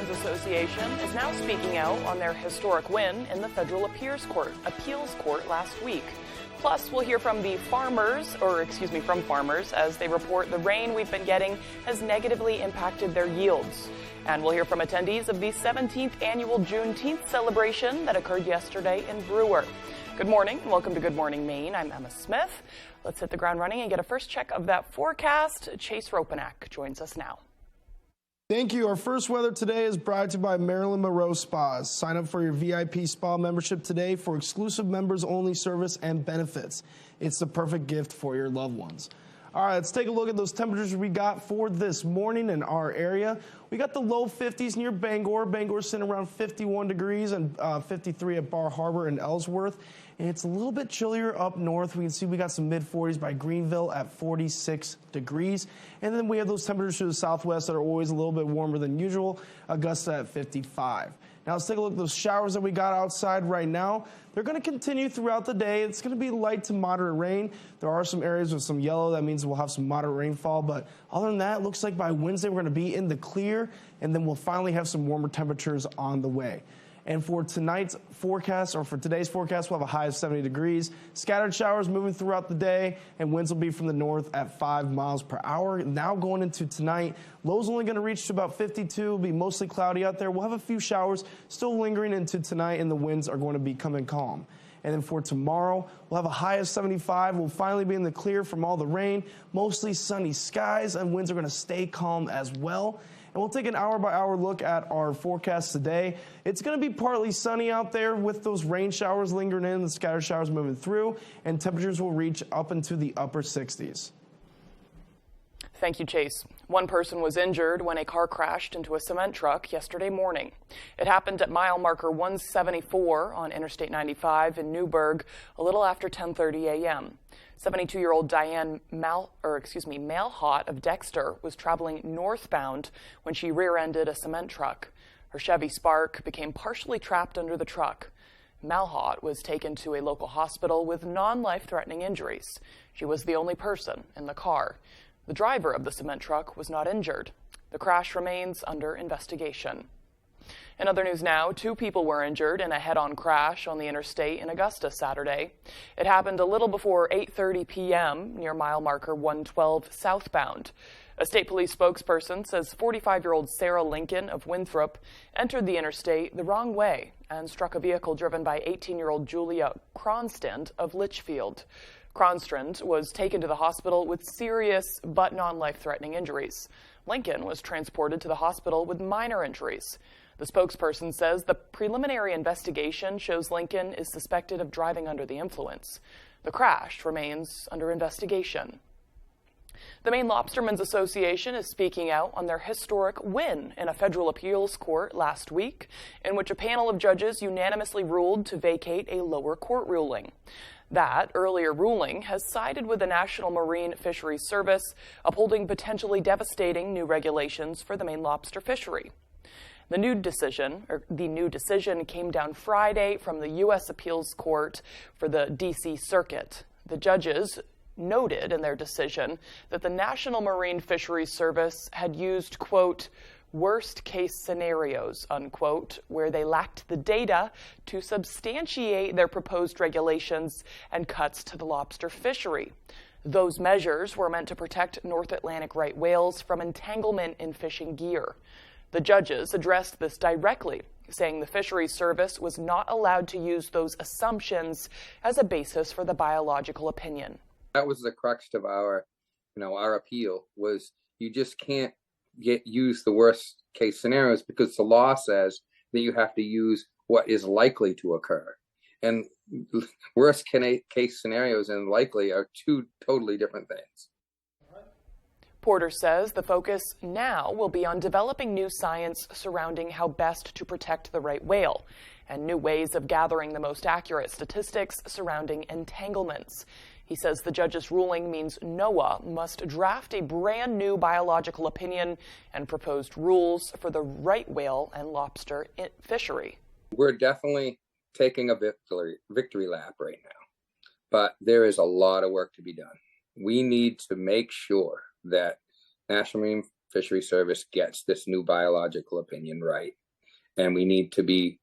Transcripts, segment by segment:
Lobstermen's Association is now speaking out on their historic win in the federal appeals court last week. Plus, we'll hear from farmers as they report the rain we've been getting has negatively impacted their yields. And we'll hear from attendees of the 17th annual Juneteenth celebration that occurred yesterday in Brewer. Good morning and welcome to Good Morning Maine. I'm Emma Smith. Let's hit the ground running and get a first check of that forecast. Chase Ropanak joins us now. Thank you. Our first weather today is brought to you by Marilyn Monroe Spas. Sign up for your VIP spa membership today for exclusive members-only service and benefits. It's the perfect gift for your loved ones. All right, let's take a look at those temperatures we got for this morning in our area. We got the low 50s near Bangor. Bangor's sitting around 51 degrees and 53 at Bar Harbor and Ellsworth. And it's a little bit chillier up north. We can see we got some mid-40s by Greenville at 46 degrees. And then we have those temperatures to the southwest that are always a little bit warmer than usual. Augusta at 55. Now let's take a look at those showers that we got outside right now. They're going to continue throughout the day. It's going to be light to moderate rain. There are some areas with some yellow. That means we'll have some moderate rainfall. But other than that, it looks like by Wednesday we're going to be in the clear, and then we'll finally have some warmer temperatures on the way. And for tonight's forecast, or for today's forecast, we'll have a high of 70 degrees. Scattered showers moving throughout the day, and winds will be from the north at 5 miles per hour. Now going into tonight, lows only going to reach to about 52. It'll be mostly cloudy out there. We'll have a few showers still lingering into tonight, and the winds are going to be coming calm. And then for tomorrow, we'll have a high of 75. We'll finally be in the clear from all the rain, mostly sunny skies, and winds are going to stay calm as well. And we'll take an hour-by-hour look at our forecast today. It's going to be partly sunny out there with those rain showers lingering in, the scattered showers moving through, and temperatures will reach up into the upper 60s. Thank you, Chase. One person was injured when a car crashed into a cement truck yesterday morning. It happened at mile marker 174 on Interstate 95 in Newburgh a little after 10:30 a.m. 72-year-old Diane Malhot of Dexter was traveling northbound when she rear-ended a cement truck. Her Chevy Spark became partially trapped under the truck. Malhot was taken to a local hospital with non-life-threatening injuries. She was the only person in the car. The driver of the cement truck was not injured. The crash remains under investigation. In other news now, 2 people were injured in a head-on crash on the interstate in Augusta Saturday. It happened a little before 8:30 p.m. near mile marker 112 southbound. A state police spokesperson says 45-year-old Sarah Lincoln of Winthrop entered the interstate the wrong way and struck a vehicle driven by 18-year-old Julia Cronstand of Litchfield. Cronstrand was taken to the hospital with serious but non-life-threatening injuries. Lincoln was transported to the hospital with minor injuries. The spokesperson says the preliminary investigation shows Lincoln is suspected of driving under the influence. The crash remains under investigation. The Maine Lobstermen's Association is speaking out on their historic win in a federal appeals court last week, in which a panel of judges unanimously ruled to vacate a lower court ruling. That earlier ruling has sided with the National Marine Fisheries Service, upholding potentially devastating new regulations for the Maine lobster fishery. The new decision came down Friday from the U.S. Appeals Court for the D.C. Circuit. The judges noted in their decision that the National Marine Fisheries Service had used, quote, worst-case scenarios, unquote, where they lacked the data to substantiate their proposed regulations and cuts to the lobster fishery. Those measures were meant to protect North Atlantic right whales from entanglement in fishing gear. The judges addressed this directly, saying the Fisheries Service was not allowed to use those assumptions as a basis for the biological opinion. That was the crux of our appeal, was you just can't use the worst case scenarios because the law says that you have to use what is likely to occur. And worst case scenarios and likely are 2 totally different things. Porter says the focus now will be on developing new science surrounding how best to protect the right whale and new ways of gathering the most accurate statistics surrounding entanglements. He says the judge's ruling means NOAA must draft a brand new biological opinion and proposed rules for the right whale and lobster fishery. We're definitely taking a victory lap right now, but there is a lot of work to be done. We need to make sure that National Marine Fishery Service gets this new biological opinion right. And we need to be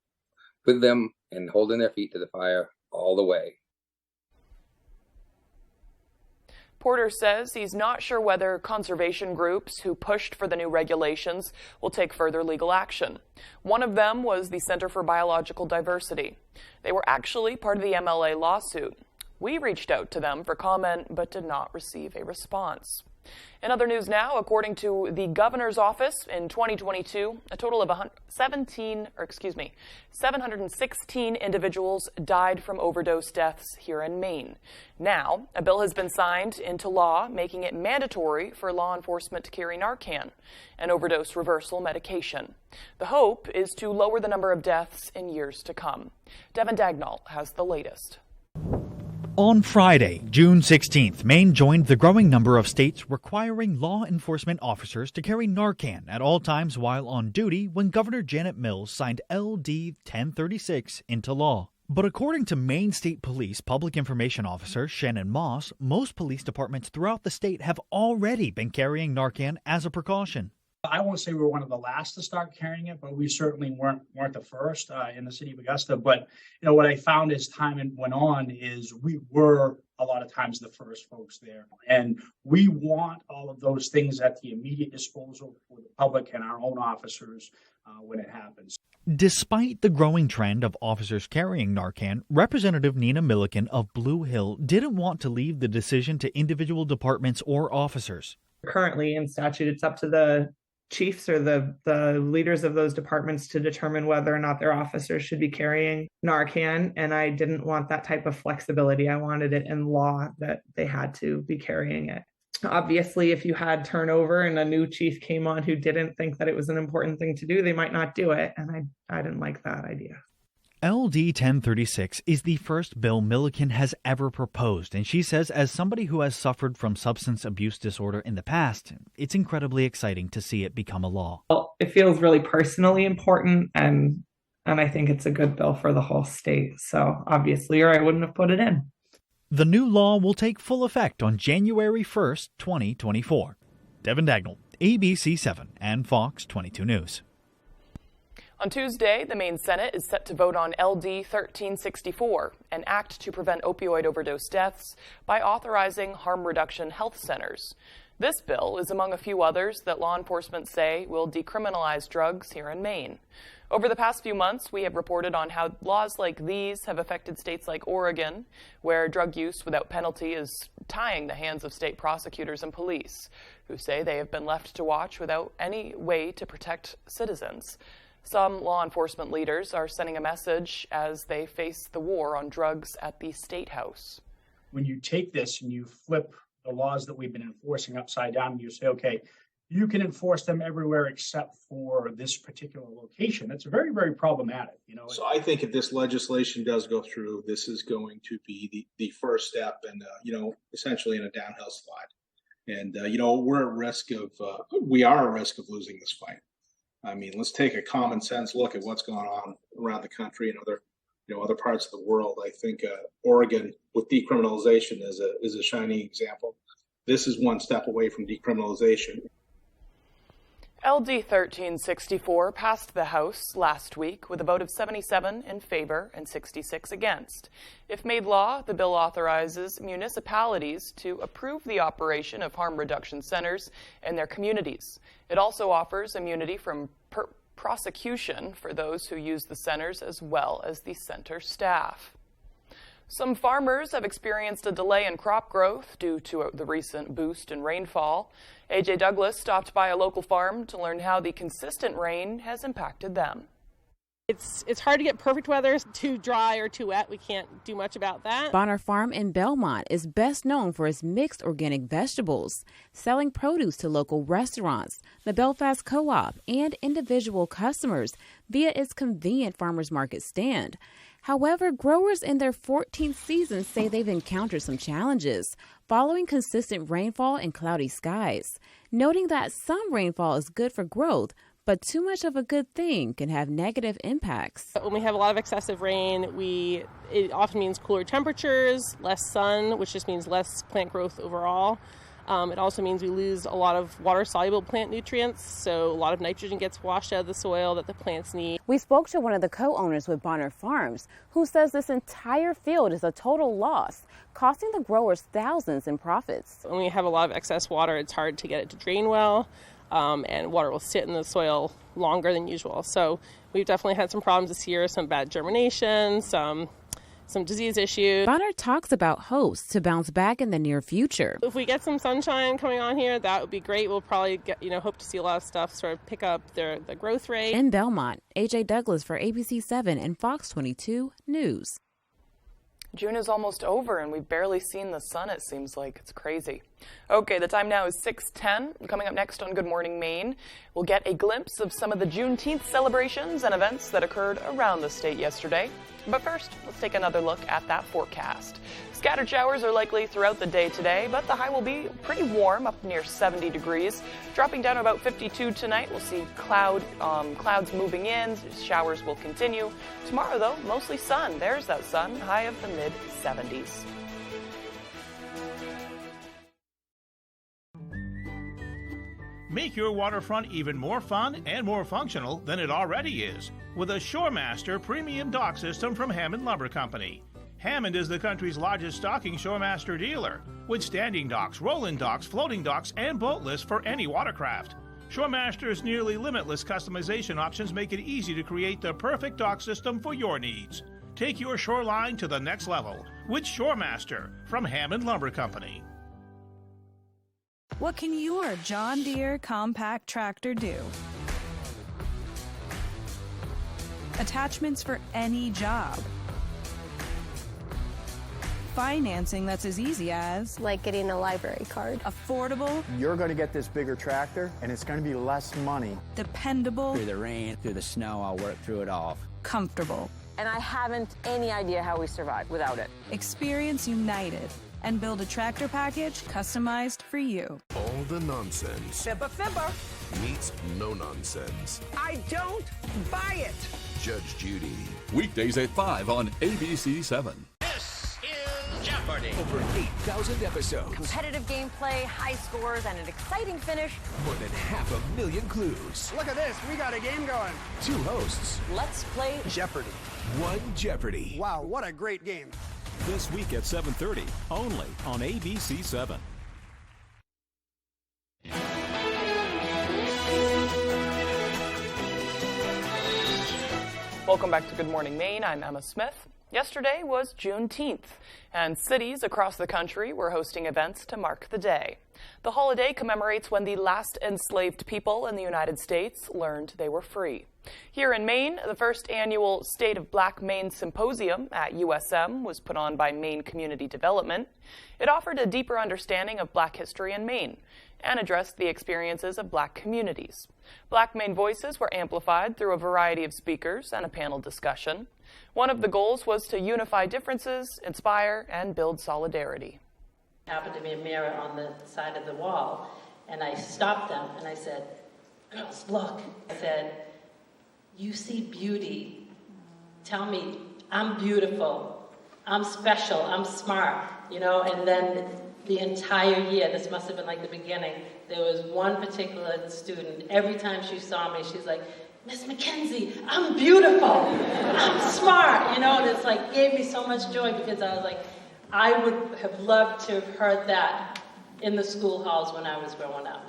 with them and holding their feet to the fire all the way. Porter says he's not sure whether conservation groups who pushed for the new regulations will take further legal action. One of them was the Center for Biological Diversity. They were actually part of the MLA lawsuit. We reached out to them for comment but did not receive a response. In other news now, according to the governor's office, in 2022, a total of 716 individuals died from overdose deaths here in Maine. Now, a bill has been signed into law making it mandatory for law enforcement to carry Narcan, an overdose reversal medication. The hope is to lower the number of deaths in years to come. Devin Dagnall has the latest. On Friday, June 16th, Maine joined the growing number of states requiring law enforcement officers to carry Narcan at all times while on duty when Governor Janet Mills signed LD 1036 into law. But according to Maine State Police Public Information Officer Shannon Moss, most police departments throughout the state have already been carrying Narcan as a precaution. I won't say we were one of the last to start carrying it, but we certainly weren't the first in the city of Augusta. But what I found as time went on is we were a lot of times the first folks there, and we want all of those things at the immediate disposal for the public and our own officers when it happens. Despite the growing trend of officers carrying Narcan, Representative Nina Milliken of Blue Hill didn't want to leave the decision to individual departments or officers. Currently in statute, it's up to the chiefs or the leaders of those departments to determine whether or not their officers should be carrying Narcan, and I didn't want that type of flexibility. I wanted it in law that they had to be carrying it. Obviously, if you had turnover and a new chief came on who didn't think that it was an important thing to do, they might not do it, and I didn't like that idea. LD 1036 is the first bill Milliken has ever proposed, and she says as somebody who has suffered from substance abuse disorder in the past, it's incredibly exciting to see it become a law. Well, it feels really personally important, and I think it's a good bill for the whole state. So obviously, or I wouldn't have put it in. The new law will take full effect on January 1st, 2024. Devin Dagnall, ABC 7 and Fox 22 News. On Tuesday, the Maine Senate is set to vote on LD 1364, an act to prevent opioid overdose deaths by authorizing harm reduction health centers. This bill is among a few others that law enforcement say will decriminalize drugs here in Maine. Over the past few months, we have reported on how laws like these have affected states like Oregon, where drug use without penalty is tying the hands of state prosecutors and police, who say they have been left to watch without any way to protect citizens. Some law enforcement leaders are sending a message as they face the war on drugs at the State House. When you take this and you flip the laws that we've been enforcing upside down, and you say, okay, you can enforce them everywhere except for this particular location. That's very, very problematic. So I think if this legislation does go through, this is going to be the first step and, essentially in a downhill slide. And, we're at risk we are at risk of losing this fight. I mean, let's take a common sense look at what's going on around the country and other parts of the world. I think Oregon with decriminalization is a shining example. This is one step away from decriminalization. LD 1364 passed the House last week with a vote of 77 in favor and 66 against. If made law, the bill authorizes municipalities to approve the operation of harm reduction centers in their communities. It also offers immunity from prosecution for those who use the centers as well as the center staff. Some farmers have experienced a delay in crop growth due to the recent boost in rainfall. A.J. Douglas stopped by a local farm to learn how the consistent rain has impacted them. It's hard to get perfect weather, too dry or too wet. We can't do much about that. Bonner Farm in Belmont is best known for its mixed organic vegetables, selling produce to local restaurants, the Belfast Co-op, and individual customers via its convenient farmers market stand. However, growers in their 14th season say they've encountered some challenges following consistent rainfall and cloudy skies, noting that some rainfall is good for growth, but too much of a good thing can have negative impacts. When we have a lot of excessive rain, it often means cooler temperatures, less sun, which just means less plant growth overall. It also means we lose a lot of water-soluble plant nutrients, so a lot of nitrogen gets washed out of the soil that the plants need. We spoke to one of the co-owners with Bonner Farms, who says this entire field is a total loss, costing the growers thousands in profits. When we have a lot of excess water, it's hard to get it to drain well, and water will sit in the soil longer than usual. So we've definitely had some problems this year, some bad germination, some disease issues. Bonner talks about hopes to bounce back in the near future. If we get some sunshine coming on here, that would be great. We'll probably hope to see a lot of stuff sort of pick up the growth rate. In Belmont, AJ Douglas for ABC7 and Fox 22 News. June is almost over and we've barely seen the sun, it seems like. It's crazy. Okay, the time now is 6:10. Coming up next on Good Morning Maine, we'll get a glimpse of some of the Juneteenth celebrations and events that occurred around the state yesterday. But first, let's take another look at that forecast. Scattered showers are likely throughout the day today, but the high will be pretty warm, up near 70 degrees. Dropping down to about 52 tonight, we'll see clouds moving in. Showers will continue. Tomorrow, though, mostly sun. There's that sun, high of the mid-70s. Make your waterfront even more fun and more functional than it already is with a Shoremaster premium dock system from Hammond Lumber Company. Hammond is the country's largest stocking Shoremaster dealer, with standing docks, rolling docks, floating docks, and boat lifts for any watercraft. Shoremaster's nearly limitless customization options make it easy to create the perfect dock system for your needs. Take your shoreline to the next level with Shoremaster from Hammond Lumber Company. What can your John Deere compact tractor do? Attachments for any job. Financing that's as easy as... like getting a library card. Affordable. You're going to get this bigger tractor, and it's going to be less money. Dependable. Through the rain, through the snow, I'll work through it all. Comfortable. And I haven't any idea how we survive without it. Experience United and build a tractor package customized for you. All the nonsense Fibber meets no nonsense. I don't buy it. Judge Judy. Weekdays at 5 on ABC7. This is Jeopardy! Over 8,000 episodes. Competitive gameplay, high scores, and an exciting finish. More than 500,000 clues. Look at this, we got a game going. 2 hosts. Let's play Jeopardy! 1 Jeopardy! Wow, what a great game. This week at 7:30, only on ABC7. Welcome back to Good Morning Maine. I'm Emma Smith. Yesterday was Juneteenth, and cities across the country were hosting events to mark the day. The holiday commemorates when the last enslaved people in the United States learned they were free. Here in Maine, the first annual State of Black Maine Symposium at USM was put on by Maine Community Development. It offered a deeper understanding of Black history in Maine and addressed the experiences of Black communities. Black Maine voices were amplified through a variety of speakers and a panel discussion. One of the goals was to unify differences, inspire, and build solidarity. Happened to be a mirror on the side of the wall, and I stopped them and I said, "Girls, look." I said, "You see beauty. Tell me, I'm beautiful, I'm special, I'm smart," and then the entire year, this must have been like the beginning, there was one particular student, every time she saw me, she's like, "Miss McKenzie, I'm beautiful, I'm smart," and it's like, gave me so much joy because I was like, I would have loved to have heard that in the school halls when I was growing up.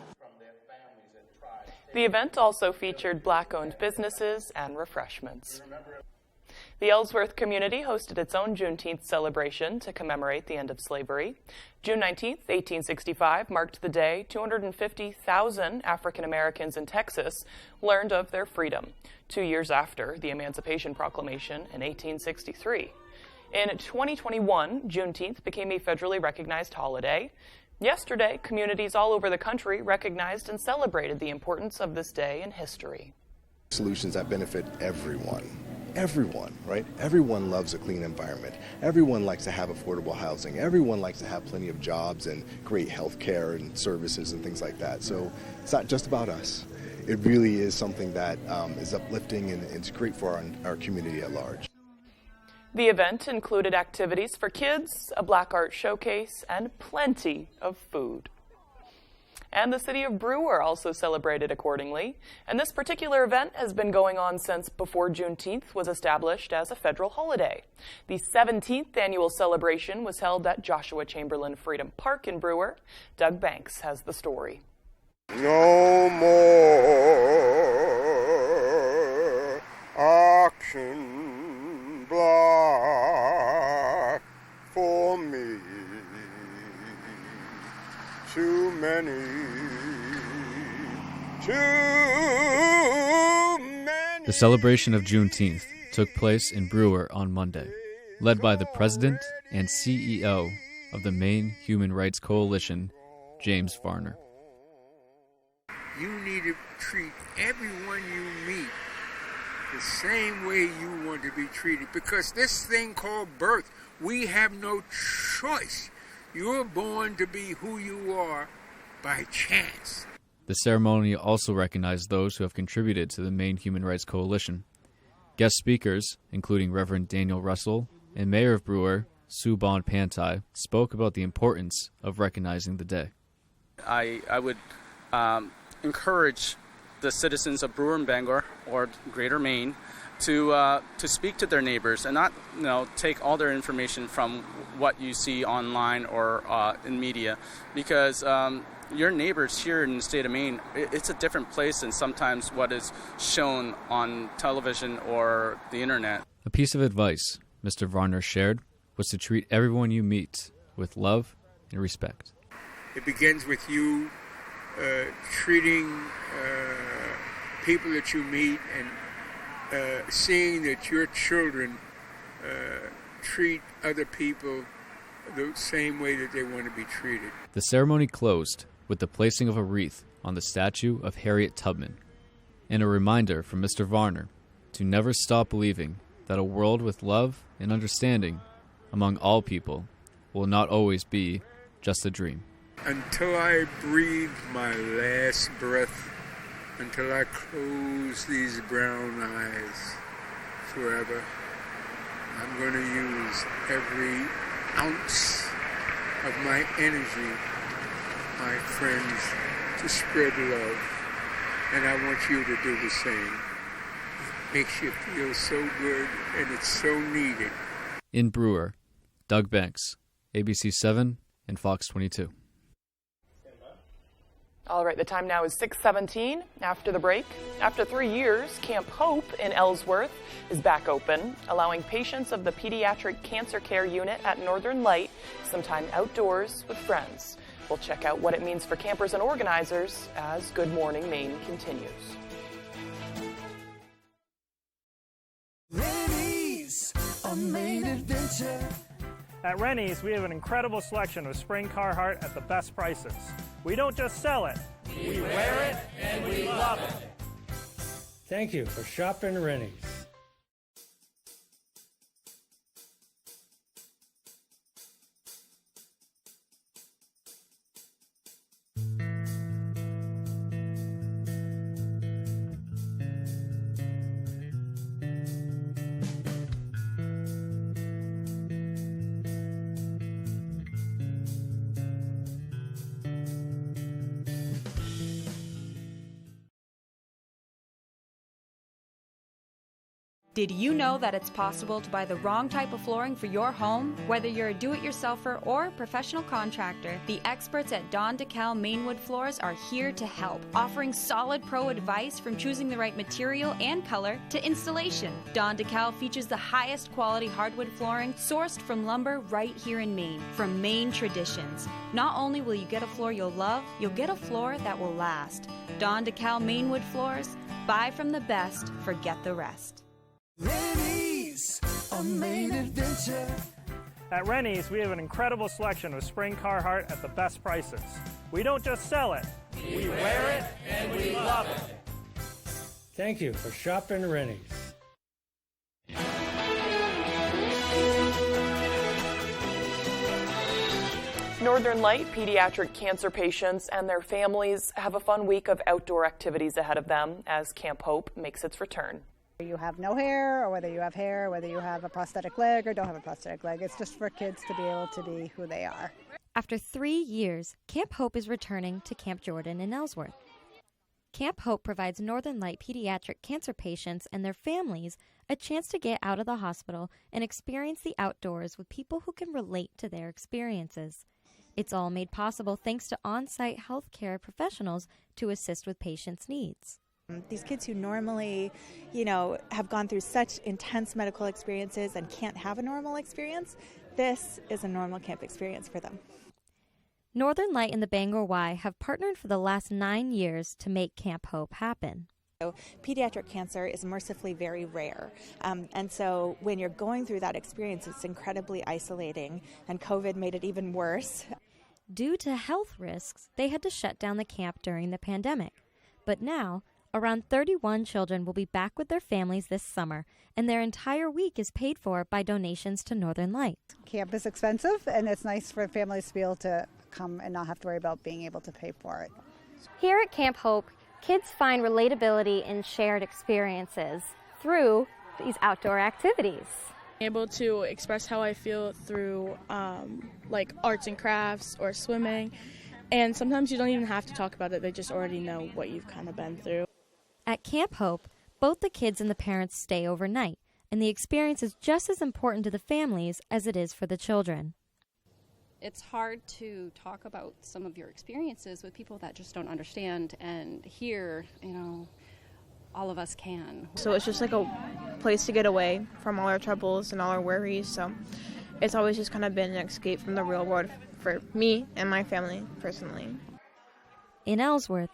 The event also featured Black-owned businesses and refreshments. The Ellsworth community hosted its own Juneteenth celebration to commemorate the end of slavery. June 19th, 1865 marked the day 250,000 African Americans in Texas learned of their freedom, 2 years after the Emancipation Proclamation in 1863. In 2021, Juneteenth became a federally recognized holiday. Yesterday, communities all over the country recognized and celebrated the importance of this day in history. Solutions that benefit everyone. Everyone, right? Everyone loves a clean environment. Everyone likes to have affordable housing. Everyone likes to have plenty of jobs and great health care and services and things like that. So it's not just about us. It really is something that is uplifting and it's great for our community at large. The event included activities for kids, a Black art showcase, and plenty of food. And the city of Brewer also celebrated accordingly. And this particular event has been going on since before Juneteenth was established as a federal holiday. The 17th annual celebration was held at Joshua Chamberlain Freedom Park in Brewer. Doug Banks has the story. No more auction block for me. Too many. The celebration of Juneteenth took place in Brewer on Monday, led by the president and CEO of the Maine Human Rights Coalition, James Varner. You need to treat everyone you meet the same way you want to be treated, because this thing called birth, we have no choice. You're born to be who you are by chance. The ceremony also recognized those who have contributed to the Maine Human Rights Coalition. Guest speakers, including Reverend Daniel Russell and Mayor of Brewer, Sue Bond Pantai, spoke about the importance of recognizing the day. I would encourage the citizens of Brewer and Bangor or Greater Maine to speak to their neighbors and not take all their information from what you see online or in media, because your neighbors here in the state of Maine, it's a different place than sometimes what is shown on television or the internet. A piece of advice Mr. Varner shared was to treat everyone you meet with love and respect. It begins with you treating people that you meet and seeing that your children treat other people the same way that they want to be treated. The ceremony closed with the placing of a wreath on the statue of Harriet Tubman, and a reminder from Mr. Varner to never stop believing that a world with love and understanding among all people will not always be just a dream. Until I breathe my last breath, until I close these brown eyes forever, I'm going to use every ounce of my energy, my friends, to spread love. And I want you to do the same. It makes you feel so good, and it's so needed. In Brewer, Doug Banks, ABC 7 and Fox 22. All right, the time now is 6:17. After the break, after 3 years, Camp Hope in Ellsworth is back open, allowing patients of the Pediatric Cancer Care Unit at Northern Light some time outdoors with friends. We'll check out what it means for campers and organizers as Good Morning Maine continues. Rennie's, a Maine adventure. At Rennie's, we have an incredible selection of spring Carhartt at the best prices. We don't just sell it, we wear it and we love it. Thank you for shopping Rennie's. Did you know that it's possible to buy the wrong type of flooring for your home? Whether you're a do-it-yourselfer or professional contractor, the experts at Don DeKalb Mainwood Floors are here to help, offering solid pro advice from choosing the right material and color to installation. Don DeKalb features the highest quality hardwood flooring sourced from lumber right here in Maine, from Maine traditions. Not only will you get a floor you'll love, you'll get a floor that will last. Don DeKalb Mainwood Floors, buy from the best, forget the rest. Rennie's, a Maine adventure. At Rennie's, we have an incredible selection of spring Carhartt at the best prices. We don't just sell it, we wear it and we love it. Thank you for shopping Rennie's. Northern Light pediatric cancer patients and their families have a fun week of outdoor activities ahead of them as Camp Hope makes its return. You have no hair, or whether you have hair, whether you have a prosthetic leg or don't have a prosthetic leg. It's just for kids to be able to be who they are. After 3 years, Camp Hope is returning to Camp Jordan in Ellsworth. Camp Hope provides Northern Light pediatric cancer patients and their families a chance to get out of the hospital and experience the outdoors with people who can relate to their experiences. It's all made possible thanks to on-site healthcare professionals to assist with patients' needs. These kids who normally, have gone through such intense medical experiences and can't have a normal experience, this is a normal camp experience for them. Northern Light and the Bangor Y have partnered for the last 9 years to make Camp Hope happen. Pediatric cancer is mercifully very rare, and so when you're going through that experience, it's incredibly isolating, and COVID made it even worse. Due to health risks, they had to shut down the camp during the pandemic. But now, around 31 children will be back with their families this summer, and their entire week is paid for by donations to Northern Light. Camp is expensive, and it's nice for families to be able to come and not have to worry about being able to pay for it. Here at Camp Hope, kids find relatability in shared experiences through these outdoor activities. Able to express how I feel through like arts and crafts or swimming, and sometimes you don't even have to talk about it, they just already know what you've kind of been through. At Camp Hope, both the kids and the parents stay overnight, and the experience is just as important to the families as it is for the children. It's hard to talk about some of your experiences with people that just don't understand, and here, all of us can. So it's just like a place to get away from all our troubles and all our worries, so it's always just kind of been an escape from the real world for me and my family personally. In Ellsworth,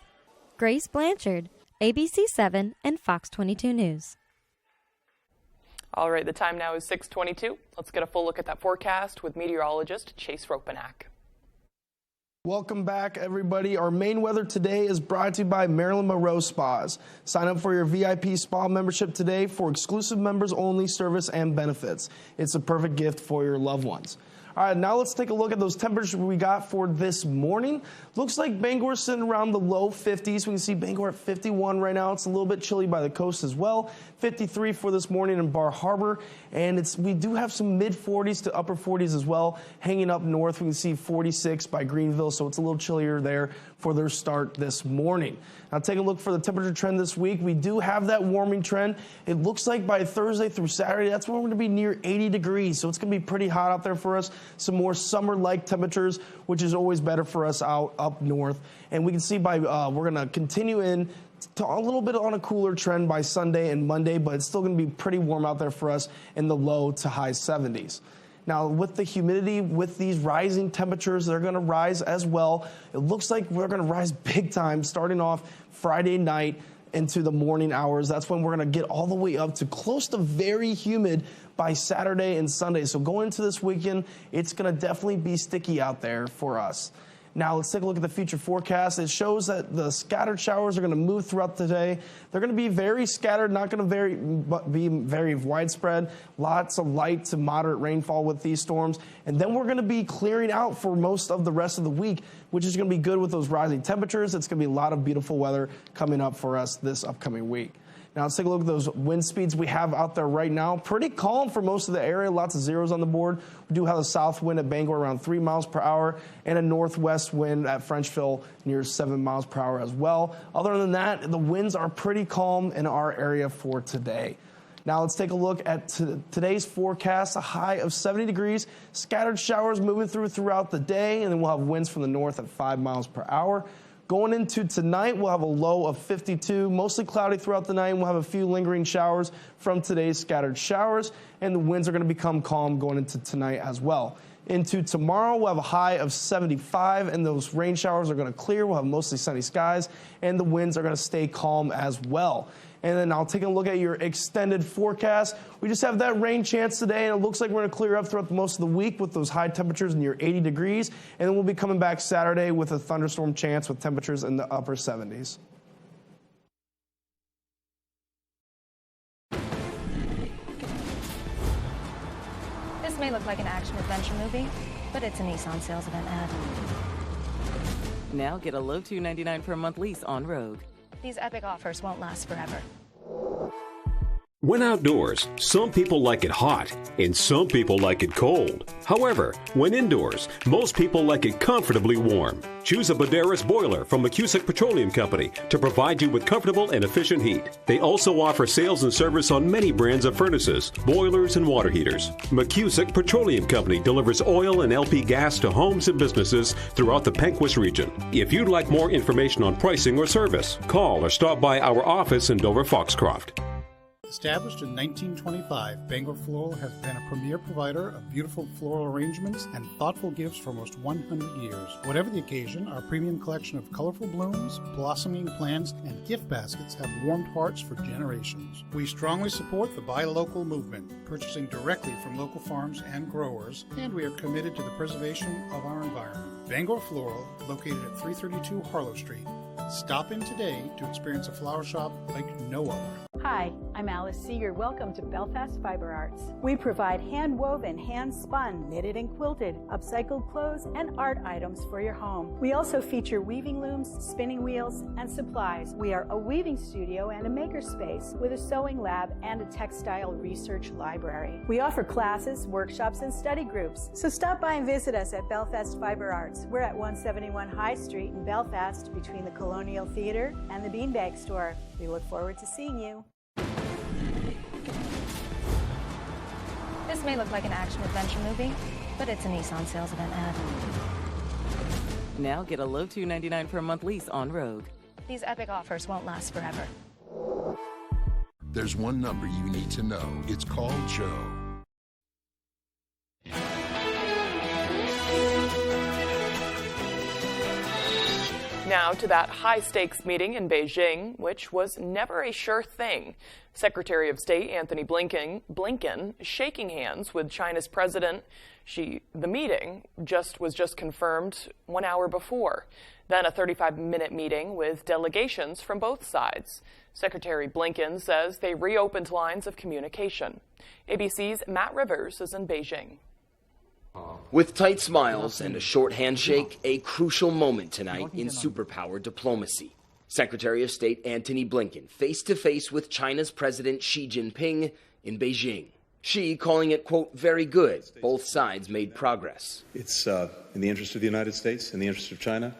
Grace Blanchard, ABC7 and Fox 22 News. All right, the time now is 6:22. Let's get a full look at that forecast with meteorologist Chase Ropenack. Welcome back, everybody. Our main weather today is brought to you by Marilyn Monroe Spas. Sign up for your VIP spa membership today for exclusive members only service and benefits. It's a perfect gift for your loved ones. All right, now let's take a look at those temperatures we got for this morning. Looks like Bangor's sitting around the low 50s. We can see Bangor at 51 right now. It's a little bit chilly by the coast as well. 53 for this morning in Bar Harbor. And we do have some mid 40s to upper 40s as well. Hanging up north, we can see 46 by Greenville, so it's a little chillier there for their start this morning. Now take a look for the temperature trend this week. We do have that warming trend. It looks like by Thursday through Saturday, that's when we're going to be near 80 degrees. So it's going to be pretty hot out there for us. Some more summer-like temperatures, which is always better for us out up north. And we can see we're going to continue in to a little bit on a cooler trend by Sunday and Monday, but it's still going to be pretty warm out there for us in the low to high 70s. Now, with the humidity, with these rising temperatures, they're going to rise as well. It looks like we're going to rise big time starting off Friday night into the morning hours. That's when we're going to get all the way up to close to very humid by Saturday and Sunday. So going into this weekend, it's going to definitely be sticky out there for us. Now let's take a look at the future forecast. It shows that the scattered showers are going to move throughout the day. They're going to be very scattered, not going to be very widespread. Lots of light to moderate rainfall with these storms. And then we're going to be clearing out for most of the rest of the week, which is going to be good with those rising temperatures. It's going to be a lot of beautiful weather coming up for us this upcoming week. Now let's take a look at those wind speeds we have out there right now. Pretty calm for most of the area, lots of zeros on the board. We do have a south wind at Bangor around 3 miles per hour and a northwest wind at Frenchville near 7 miles per hour as well. Other than that, the winds are pretty calm in our area for today. Now let's take a look at today's forecast, a high of 70 degrees, scattered showers moving throughout the day, and then we'll have winds from the north at 5 miles per hour. Going into tonight, we'll have a low of 52, mostly cloudy throughout the night. We'll have a few lingering showers from today's scattered showers, and the winds are going to become calm going into tonight as well. Into tomorrow, we'll have a high of 75, and those rain showers are going to clear. We'll have mostly sunny skies, and the winds are going to stay calm as well. And then I'll take a look at your extended forecast. We just have that rain chance today, and it looks like we're going to clear up throughout most of the week with those high temperatures near 80 degrees. And then we'll be coming back Saturday with a thunderstorm chance with temperatures in the upper 70s. This may look like an action-adventure movie, but it's a Nissan sales event ad. Now get a low $299 per month lease on Rogue. These epic offers won't last forever. When outdoors, some people like it hot and some people like it cold. However, when indoors, most people like it comfortably warm. Choose a Boderas boiler from McCusick Petroleum Company to provide you with comfortable and efficient heat. They also offer sales and service on many brands of furnaces, boilers, and water heaters. McCusick Petroleum Company delivers oil and LP gas to homes and businesses throughout the Pequot region. If you'd like more information on pricing or service, call or stop by our office in Dover-Foxcroft. Established in 1925, Bangor Floral has been a premier provider of beautiful floral arrangements and thoughtful gifts for almost 100 years. Whatever the occasion, our premium collection of colorful blooms, blossoming plants, and gift baskets have warmed hearts for generations. We strongly support the Buy Local movement, purchasing directly from local farms and growers, and we are committed to the preservation of our environment. Bangor Floral, located at 332 Harlow Street. Stop in today to experience a flower shop like no other. Hi, I'm Alice Seeger. Welcome to Belfast Fiber Arts. We provide hand-woven, hand-spun, knitted and quilted, upcycled clothes and art items for your home. We also feature weaving looms, spinning wheels, and supplies. We are a weaving studio and a maker space with a sewing lab and a textile research library. We offer classes, workshops, and study groups. So stop by and visit us at Belfast Fiber Arts. We're at 171 High Street in Belfast between the Colonial Theatre and the Beanbag Store. We look forward to seeing you. This may look like an action-adventure movie, but it's a Nissan sales event ad. Now get a low $2.99 per month lease on Rogue. These epic offers won't last forever. There's one number you need to know. It's called Joe. Now to that high-stakes meeting in Beijing, which was never a sure thing. Secretary of State Anthony Blinken shaking hands with China's president. The meeting was just confirmed 1 hour before. Then a 35-minute meeting with delegations from both sides. Secretary Blinken says they reopened lines of communication. ABC's Matt Rivers is in Beijing. With tight smiles and a short handshake, a crucial moment tonight in superpower diplomacy. Secretary of State Antony Blinken face-to-face with China's President Xi Jinping in Beijing. Xi calling it, quote, very good. Both sides made progress. It's in the interest of the United States, in the interest of China,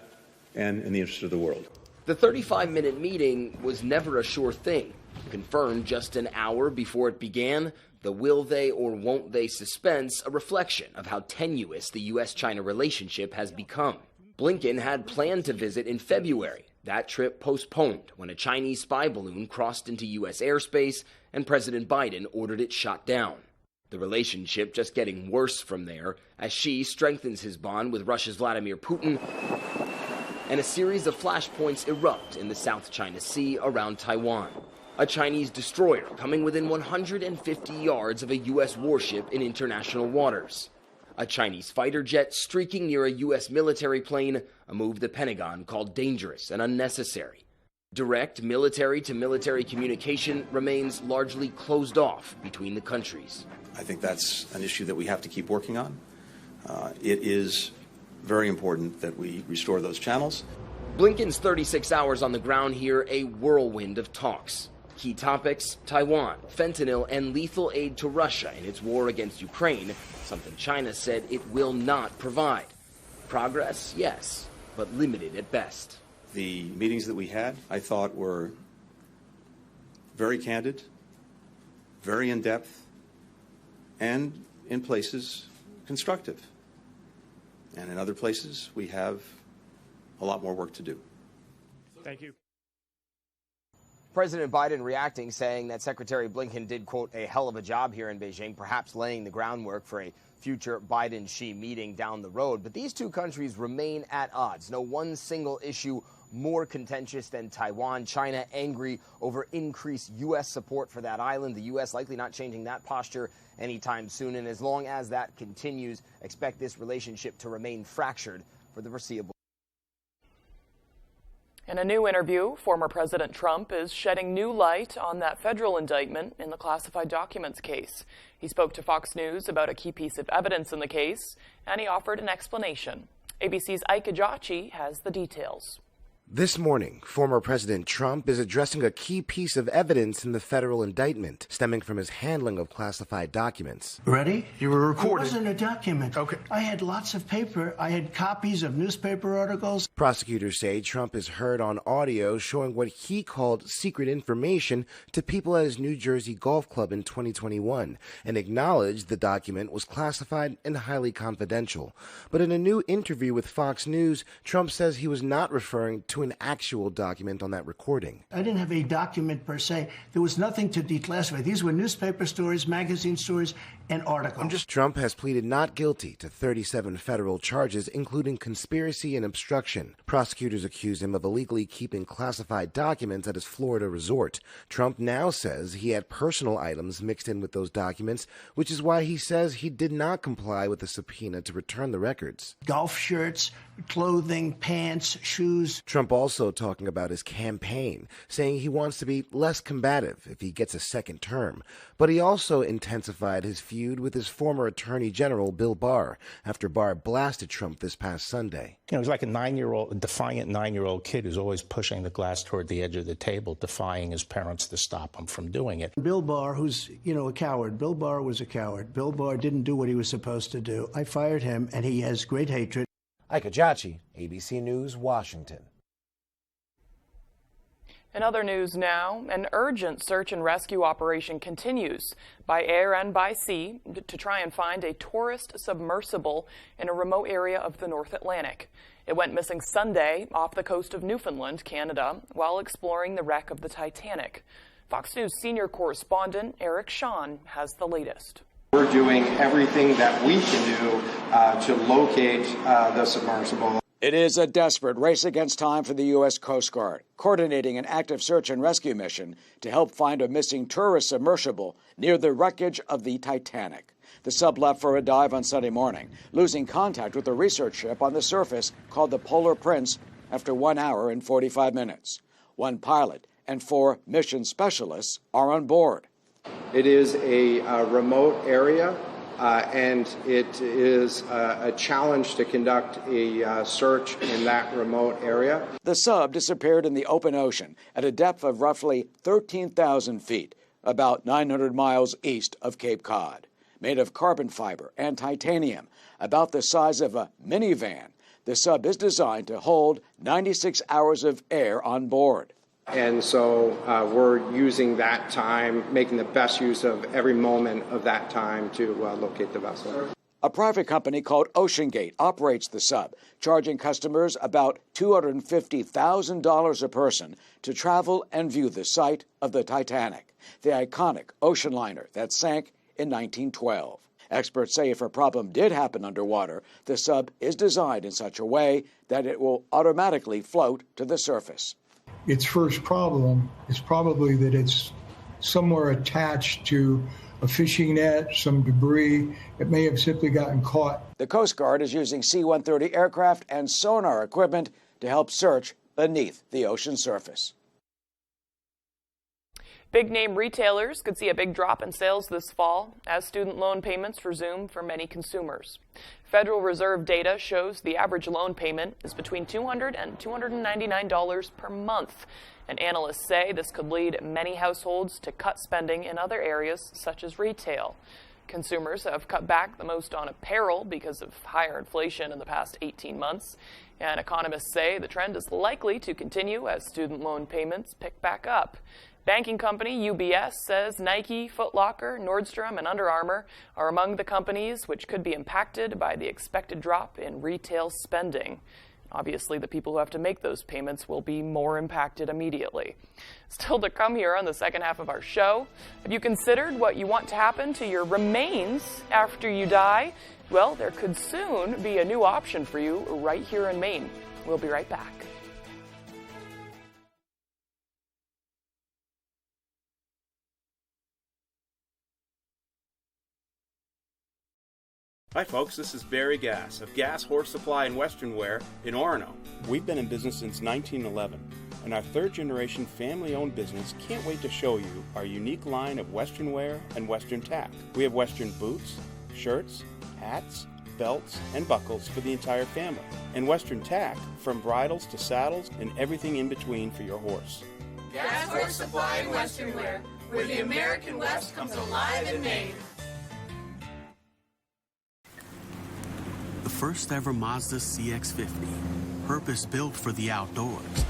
and in the interest of the world. The 35-minute meeting was never a sure thing. Confirmed just an hour before it began, the will they or won't they suspense a reflection of how tenuous the U.S.-China relationship has become. Blinken had planned to visit in February. That trip postponed when a Chinese spy balloon crossed into U.S. airspace and President Biden ordered it shot down. The relationship just getting worse from there as Xi strengthens his bond with Russia's Vladimir Putin, and a series of flashpoints erupt in the South China Sea around Taiwan. A Chinese destroyer coming within 150 yards of a U.S. warship in international waters. A Chinese fighter jet streaking near a U.S. military plane, a move the Pentagon called dangerous and unnecessary. Direct military-to-military communication remains largely closed off between the countries. I think that's an issue that we have to keep working on. It is very important that we restore those channels. Blinken's 36 hours on the ground here, a whirlwind of talks. Key topics, Taiwan, fentanyl, and lethal aid to Russia in its war against Ukraine, something China said it will not provide. Progress, yes, but limited at best. The meetings that we had, I thought, were very candid, very in-depth, and in places constructive. And in other places, we have a lot more work to do. Thank you. President Biden reacting, saying that Secretary Blinken did, quote, a hell of a job here in Beijing, perhaps laying the groundwork for a future Biden-Xi meeting down the road. But these two countries remain at odds. No one single issue more contentious than Taiwan. China angry over increased U.S. support for that island. The U.S. likely not changing that posture anytime soon. And as long as that continues, expect this relationship to remain fractured for the foreseeable. In a new interview, former President Trump is shedding new light on that federal indictment in the classified documents case. He spoke to Fox News about a key piece of evidence in the case, and he offered an explanation. ABC's Ike Ajachi has the details. This morning, former President Trump is addressing a key piece of evidence in the federal indictment stemming from his handling of classified documents. Ready? You were recorded. It wasn't a document. Okay. I had lots of paper. I had copies of newspaper articles. Prosecutors say Trump is heard on audio showing what he called secret information to people at his New Jersey golf club in 2021 and acknowledged the document was classified and highly confidential. But in a new interview with Fox News, Trump says he was not referring to an actual document on that recording. I didn't have a document per se. There was nothing to declassify. These were newspaper stories, magazine stories, and articles. Trump has pleaded not guilty to 37 federal charges, including conspiracy and obstruction. Prosecutors accuse him of illegally keeping classified documents at his Florida resort. Trump now says he had personal items mixed in with those documents, which is why he says he did not comply with the subpoena to return the records. Golf shirts, clothing, pants, shoes. Trump also talking about his campaign, saying he wants to be less combative if he gets a second term. But he also intensified his feud with his former Attorney General, Bill Barr, after Barr blasted Trump this past Sunday. You know, he's like a defiant 9-year-old kid who's always pushing the glass toward the edge of the table, defying his parents to stop him from doing it. Bill Barr, who's, a coward. Bill Barr was a coward. Bill Barr didn't do what he was supposed to do. I fired him, and he has great hatred. Ike Ajachi, ABC News, Washington. In other news now, an urgent search and rescue operation continues by air and by sea to try and find a tourist submersible in a remote area of the North Atlantic. It went missing Sunday off the coast of Newfoundland, Canada, while exploring the wreck of the Titanic. Fox News senior correspondent Eric Shawn has the latest. We're doing everything that we can do to locate the submersible. It is a desperate race against time for the U.S. Coast Guard, coordinating an active search and rescue mission to help find a missing tourist submersible near the wreckage of the Titanic. The sub left for a dive on Sunday morning, losing contact with a research ship on the surface called the Polar Prince after 1 hour and 45 minutes. One pilot and 4 mission specialists are on board. It is a remote area, and it is a challenge to conduct a search in that remote area. The sub disappeared in the open ocean at a depth of roughly 13,000 feet, about 900 miles east of Cape Cod. Made of carbon fiber and titanium, about the size of a minivan, the sub is designed to hold 96 hours of air on board. And so we're using that time, making the best use of every moment of that time to locate the vessel. A private company called OceanGate operates the sub, charging customers about $250,000 a person to travel and view the site of the Titanic, the iconic ocean liner that sank in 1912. Experts say if a problem did happen underwater, the sub is designed in such a way that it will automatically float to the surface. Its first problem is probably that it's somewhere attached to a fishing net, some debris. It may have simply gotten caught. The Coast Guard is using C-130 aircraft and sonar equipment to help search beneath the ocean surface. Big-name retailers could see a big drop in sales this fall as student loan payments resume for many consumers. Federal Reserve data shows the average loan payment is between $200 and $299 per month, and analysts say this could lead many households to cut spending in other areas such as retail. Consumers have cut back the most on apparel because of higher inflation in the past 18 months, and economists say the trend is likely to continue as student loan payments pick back up. Banking company UBS says Nike, Foot Locker, Nordstrom, and Under Armour are among the companies which could be impacted by the expected drop in retail spending. Obviously, the people who have to make those payments will be more impacted immediately. Still to come here on the second half of our show, have you considered what you want to happen to your remains after you die? Well, there could soon be a new option for you right here in Maine. We'll be right back. Hi folks, this is Barry Gass of Gass Horse Supply and Western Wear in Orono. We've been in business since 1911, and our third-generation family-owned business can't wait to show you our unique line of Western wear and Western tack. We have Western boots, shirts, hats, belts, and buckles for the entire family. And Western Tack, from bridles to saddles and everything in between for your horse. Gas Horse Supply and Western Wear, where the American West comes alive in Maine. The first ever Mazda CX-50, purpose-built for the outdoors.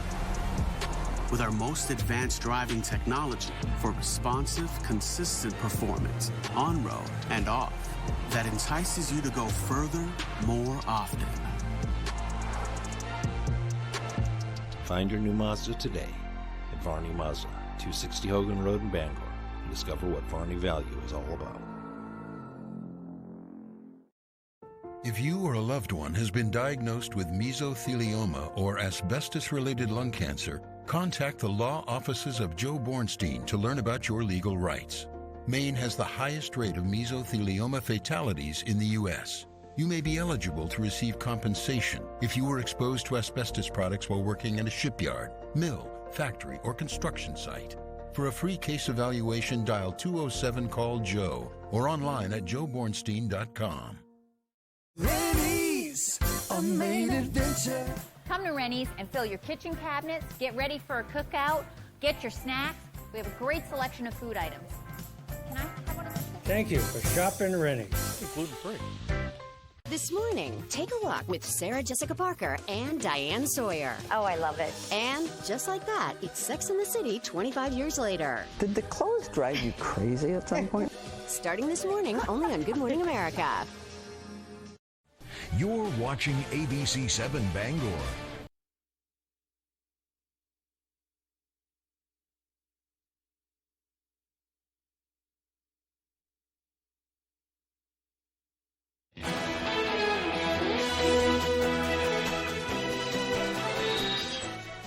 With our most advanced driving technology for responsive, consistent performance on road and off that entices you to go further, more often. Find your new Mazda today at Varney Mazda, 260 Hogan Road in Bangor, and discover what Varney value is all about. If you or a loved one has been diagnosed with mesothelioma or asbestos-related lung cancer, contact the law offices of Joe Bornstein to learn about your legal rights. Maine has the highest rate of mesothelioma fatalities in the U.S. You may be eligible to receive compensation if you were exposed to asbestos products while working in a shipyard, mill, factory, or construction site. For a free case evaluation, dial 207-CALL-JOE or online at joebornstein.com. Rennie's, a Maine adventure. Come to Rennie's and fill your kitchen cabinets, get ready for a cookout, get your snacks. We have a great selection of food items. Can I have one of those? Thank you for shopping Rennie's. Gluten-free. This morning, take a walk with Sarah Jessica Parker and Diane Sawyer. Oh, I love it. And just like that, it's Sex and the City 25 years later. Did the clothes drive you crazy at some point? Starting this morning, only on Good Morning America. You're watching ABC 7 Bangor.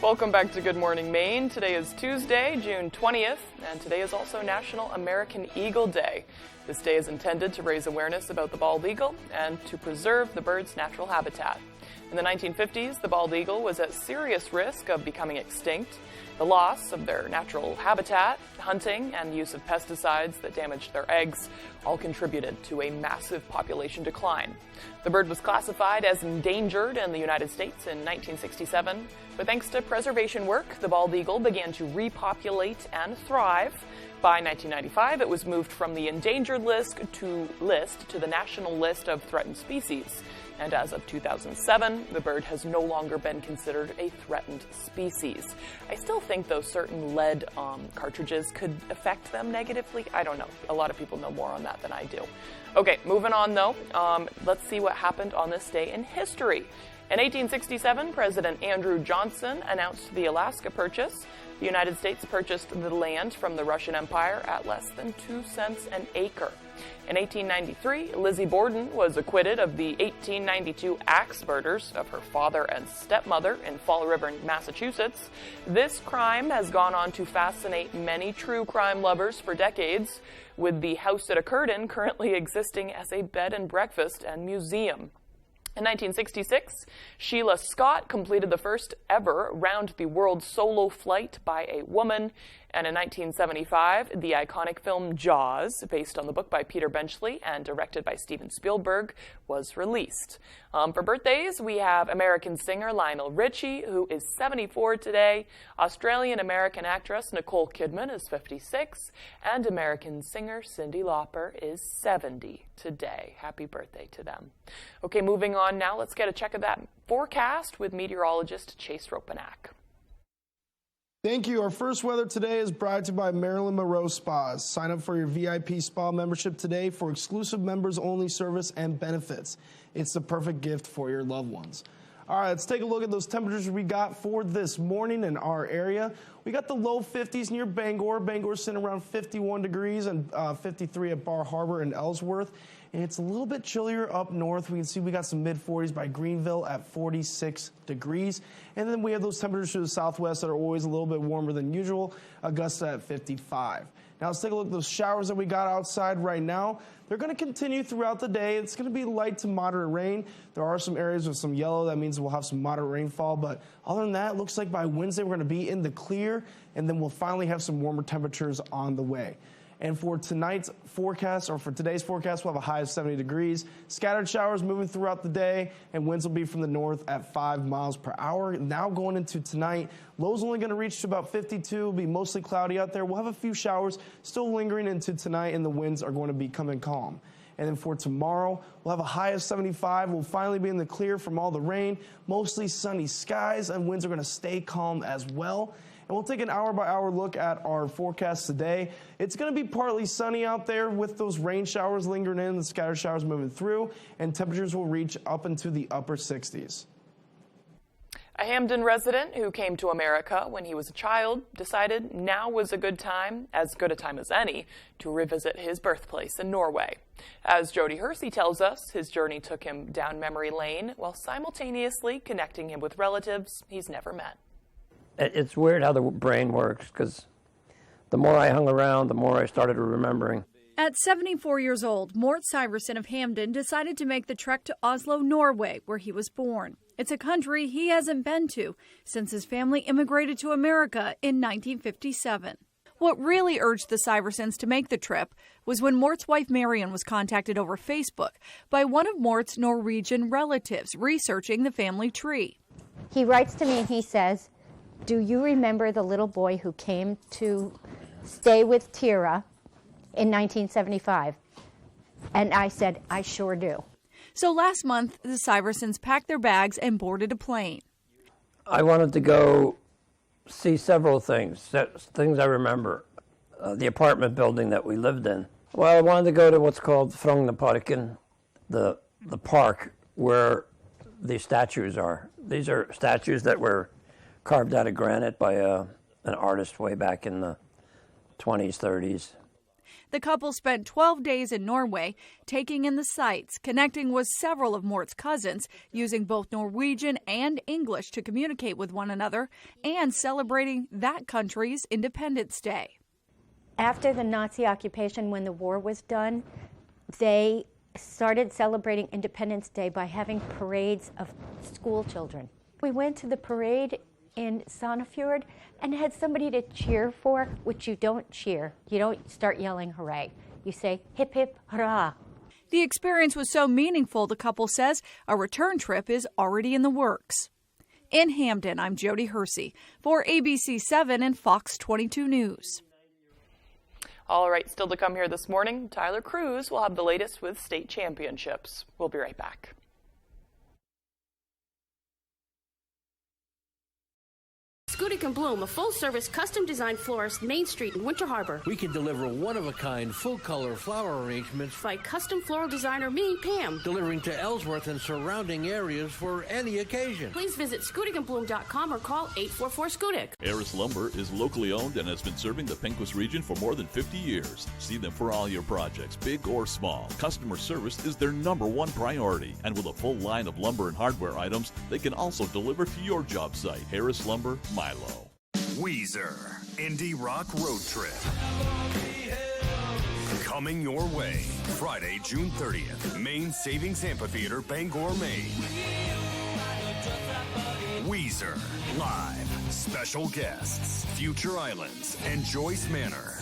Welcome back to Good Morning Maine. Today is Tuesday, June 20th, and today is also National American Eagle Day. This day is intended to raise awareness about the bald eagle and to preserve the bird's natural habitat. In the 1950s, the bald eagle was at serious risk of becoming extinct. The loss of their natural habitat, hunting, and use of pesticides that damaged their eggs all contributed to a massive population decline. The bird was classified as endangered in the United States in 1967, but thanks to preservation work, the bald eagle began to repopulate and thrive. By 1995, it was moved from the endangered list to the national list of threatened species. And as of 2007, the bird has no longer been considered a threatened species. I still think those certain lead cartridges could affect them negatively. I don't know. A lot of people know more on that than I do. Okay, moving on though. Let's see what happened on this day in history. In 1867, President Andrew Johnson announced the Alaska Purchase. The United States purchased the land from the Russian Empire at less than 2 cents an acre. In 1893, Lizzie Borden was acquitted of the 1892 axe murders of her father and stepmother in Fall River, Massachusetts. This crime has gone on to fascinate many true crime lovers for decades, with the house it occurred in currently existing as a bed and breakfast and museum. In 1966, Sheila Scott completed the first ever round-the-world solo flight by a woman. And in 1975, the iconic film Jaws, based on the book by Peter Benchley and directed by Steven Spielberg, was released. For birthdays, we have American singer Lionel Richie, who is 74 today. Australian-American actress Nicole Kidman is 56. And American singer Cyndi Lauper is 70 today. Happy birthday to them. Okay, moving on now. Let's get a check of that forecast with meteorologist Chase Ropanak. Thank you. Our first weather today is brought to you by Marilyn Monroe Spas. Sign up for your VIP spa membership today for exclusive members-only service and benefits. It's the perfect gift for your loved ones. All right, let's take a look at those temperatures we got for this morning in our area. We got the low 50s near Bangor. Bangor's sitting around 51 degrees and 53 at Bar Harbor and Ellsworth. And it's a little bit chillier up north. We can see we got some mid-40s by Greenville at 46 degrees. And then we have those temperatures to the southwest that are always a little bit warmer than usual. Augusta at 55. Now let's take a look at those showers that we got outside right now. They're going to continue throughout the day. It's going to be light to moderate rain. There are some areas with some yellow. That means we'll have some moderate rainfall. But other than that, it looks like by Wednesday we're going to be in the clear, and then we'll finally have some warmer temperatures on the way. And for tonight's forecast, or for today's forecast, we'll have a high of 70 degrees. Scattered showers moving throughout the day, and winds will be from the north at 5 miles per hour. Now going into tonight, lows only going to reach to about 52. It'll be mostly cloudy out there. We'll have a few showers still lingering into tonight, and the winds are going to be coming calm. And then for tomorrow, we'll have a high of 75. We'll finally be in the clear from all the rain, mostly sunny skies, and winds are going to stay calm as well. And we'll take an hour-by-hour look at our forecast today. It's going to be partly sunny out there with those rain showers lingering in, the scattered showers moving through, and temperatures will reach up into the upper 60s. A Hamden resident who came to America when he was a child decided now was a good time, as good a time as any, to revisit his birthplace in Norway. As Jody Hersey tells us, his journey took him down memory lane while simultaneously connecting him with relatives he's never met. It's weird how the brain works, because the more I hung around, the more I started remembering. At 74 years old, Mort Syverson of Hamden decided to make the trek to Oslo, Norway, where he was born. It's a country he hasn't been to since his family immigrated to America in 1957. What really urged the Syversons to make the trip was when Mort's wife Marion was contacted over Facebook by one of Mort's Norwegian relatives researching the family tree. He writes to me and he says, "Do you remember the little boy who came to stay with Tira in 1975? And I said, "I sure do." So last month, the Syversons packed their bags and boarded a plane. I wanted to go see several things I remember. The apartment building that we lived in. Well, I wanted to go to what's called Frognerparken, the park where the statues are. These are statues that were carved out of granite by an artist way back in the 20s, 30s. The couple spent 12 days in Norway, taking in the sights, connecting with several of Mort's cousins, using both Norwegian and English to communicate with one another, and celebrating that country's Independence Day. After the Nazi occupation, when the war was done, they started celebrating Independence Day by having parades of school children. We went to the parade in Sandefjord and had somebody to cheer for, which you don't cheer. You don't start yelling hooray. You say hip hip hurrah. The experience was so meaningful, the couple says, a return trip is already in the works. In Hamden, I'm Jody Hersey for ABC 7 and Fox 22 News. All right, still to come here this morning, Tyler Cruz will have the latest with state championships. We'll be right back. Scudic & Bloom, a full-service, custom-designed florist, Main Street in Winter Harbor. We can deliver one-of-a-kind, full-color flower arrangements by custom floral designer me, Pam. Delivering to Ellsworth and surrounding areas for any occasion. Please visit scudicandbloom.com or call 844-SCUDIC. Harris Lumber is locally owned and has been serving the Pequot region for more than 50 years. See them for all your projects, big or small. Customer service is their #1 priority. And with a full line of lumber and hardware items, they can also deliver to your job site. Harris Lumber, Milo. Weezer Indie Rock Road Trip. Coming your way Friday, June 30th. Maine Savings Amphitheater, Bangor, Maine. Weezer live. Special guests Future Islands and Joyce Manor.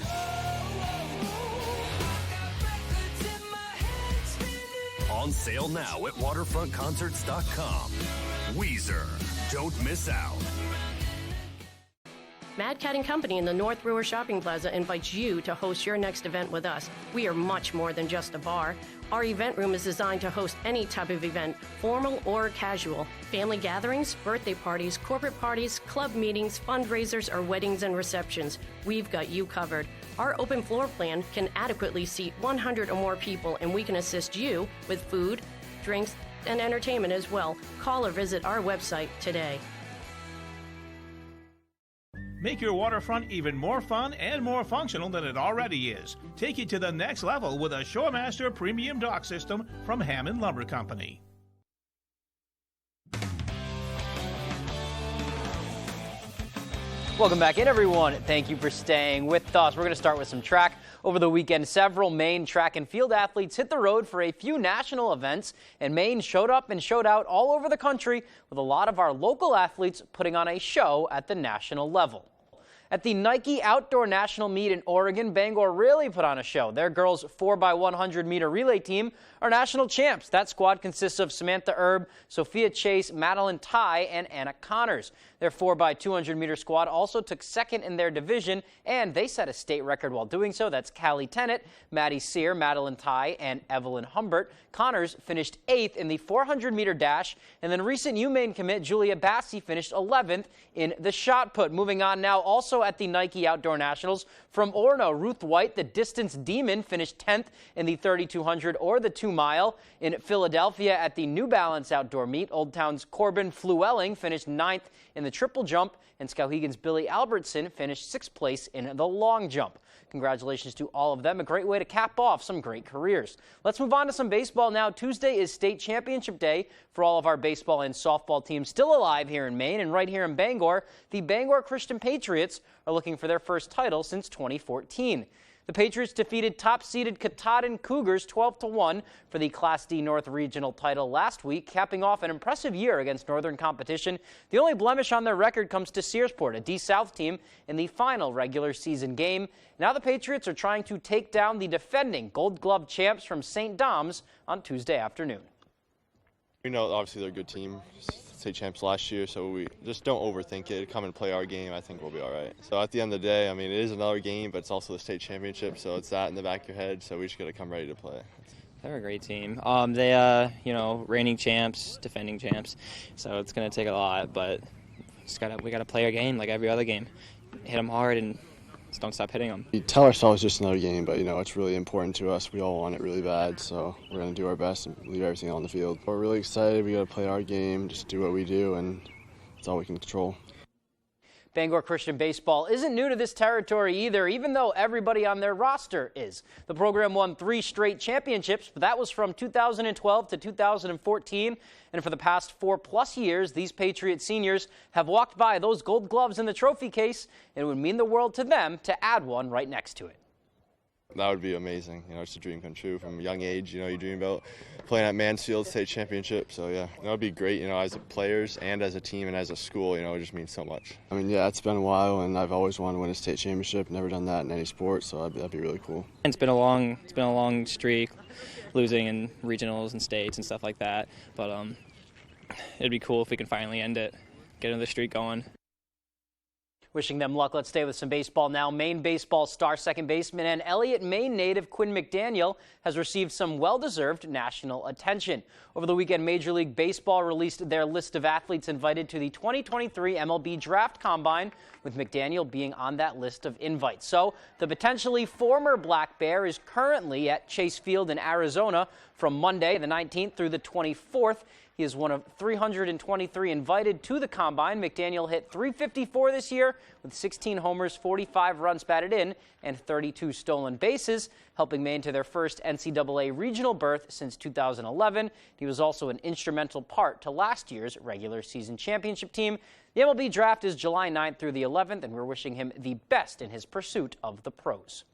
On sale now at waterfrontconcerts.com. Weezer. Don't miss out. Mad Cat & Company in the North Brewer Shopping Plaza invites you to host your next event with us. We are much more than just a bar. Our event room is designed to host any type of event, formal or casual. Family gatherings, birthday parties, corporate parties, club meetings, fundraisers, or weddings and receptions. We've got you covered. Our open floor plan can adequately seat 100 or more people, and we can assist you with food, drinks, and entertainment as well. Call or visit our website today. Make your waterfront even more fun and more functional than it already is. Take it to the next level with a Shoremaster Premium Dock System from Hammond Lumber Company. Welcome back in, everyone. Thank you for staying with us. We're going to start with some track. Over the weekend, several Maine track and field athletes hit the road for a few national events, and Maine showed up and showed out all over the country with a lot of our local athletes putting on a show at the national level. At the Nike Outdoor National Meet in Oregon, Bangor really put on a show. Their girls' 4x100 meter relay team are national champs. That squad consists of Samantha Erb, Sophia Chase, Madeline Ty, and Anna Connors. Their 4x200 meter squad also took second in their division, and they set a state record while doing so. That's Callie Tennant, Maddie Sear, Madeline Ty, and Evelyn Humbert. Connors finished 8th in the 400 meter dash, and then recent UMaine commit Julia Bassi finished 11th in the shot put. Moving on now, also at the Nike Outdoor Nationals, from Orono, Ruth White, the distance demon, finished 10th in the 3,200 or the 2-mile. In Philadelphia at the New Balance Outdoor Meet, Old Town's Corbin Flewelling finished 9th in the triple jump, and Skowhegan's Billy Albertson finished 6th place in the long jump. Congratulations to all of them. A great way to cap off some great careers. Let's move on to some baseball now. Tuesday is state championship day for all of our baseball and softball teams still alive here in Maine. And right here in Bangor, the Bangor Christian Patriots are looking for their first title since 2014. The Patriots defeated top-seeded Katahdin Cougars 12-1 for the Class D North Regional title last week, capping off an impressive year against Northern competition. The only blemish on their record comes to Searsport, a D-South team, in the final regular season game. Now the Patriots are trying to take down the defending Gold Glove champs from St. Dom's on Tuesday afternoon. We know obviously they're a good team, state champs last year, so we just don't overthink it. Come and play our game, I think we'll be all right. So at the end of the day, I mean, it is another game, but it's also the state championship, so it's that in the back of your head, so we just got to come ready to play. They're a great team. Reigning champs, defending champs, so it's going to take a lot, but we got to play our game like every other game. Hit them hard and just don't stop hitting them. We tell ourselves just another game, but, it's really important to us. We all want it really bad, so we're going to do our best and leave everything on the field. We're really excited. We got to play our game, just do what we do, and that's all we can control. Bangor Christian baseball isn't new to this territory either, even though everybody on their roster is. The program won 3 straight championships, but that was from 2012 to 2014. And for the past 4+ years, these Patriot seniors have walked by those gold gloves in the trophy case, and it would mean the world to them to add one right next to it. That would be amazing. It's a dream come true from a young age. You dream about playing at Mansfield State Championship. So, yeah, that would be great, as players and as a team and as a school. It just means so much. I mean, yeah, it's been a while, and I've always wanted to win a state championship. Never done that in any sport, so that'd be really cool. It's been a long streak, losing in regionals and states and stuff like that. But it'd be cool if we can finally end it, get another streak going. Wishing them luck. Let's stay with some baseball now. Maine baseball star second baseman and Elliott, Maine native Quinn McDaniel has received some well-deserved national attention. Over the weekend, Major League Baseball released their list of athletes invited to the 2023 MLB Draft Combine, with McDaniel being on that list of invites. So the potentially former Black Bear is currently at Chase Field in Arizona from Monday the 19th through the 24th. He is one of 323 invited to the Combine. McDaniel hit .354 this year with 16 homers, 45 runs batted in, and 32 stolen bases, helping Maine to their first NCAA regional berth since 2011. He was also an instrumental part to last year's regular season championship team. The MLB Draft is July 9th through the 11th, and we're wishing him the best in his pursuit of the pros.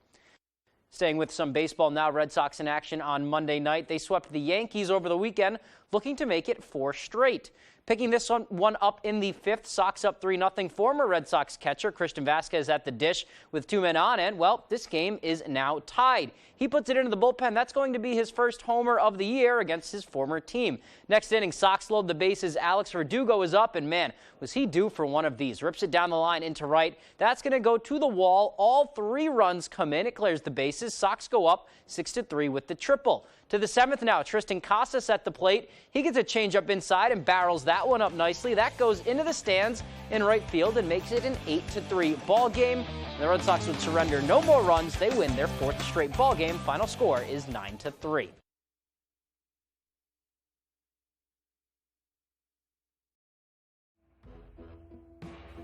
Staying with some baseball now, Red Sox in action on Monday night. They swept the Yankees over the weekend, looking to make it 4 straight. Picking this one up in the 5th, Sox up 3-0. Former Red Sox catcher Christian Vasquez at the dish with 2 men on, and, well, this game is now tied. He puts it into the bullpen. That's going to be his first homer of the year against his former team. Next inning, Sox load the bases. Alex Verdugo is up, and, man, was he due for one of these. Rips it down the line into right. That's going to go to the wall. All 3 runs come in. It clears the bases. Sox go up 6-3 with the triple. To the 7th now, Tristan Casas at the plate. He gets a changeup inside and barrels that one up nicely. That goes into the stands in right field and makes it an 8-3 ball game. The Red Sox would surrender no more runs. They win their 4th straight ball game. Final score is 9-3.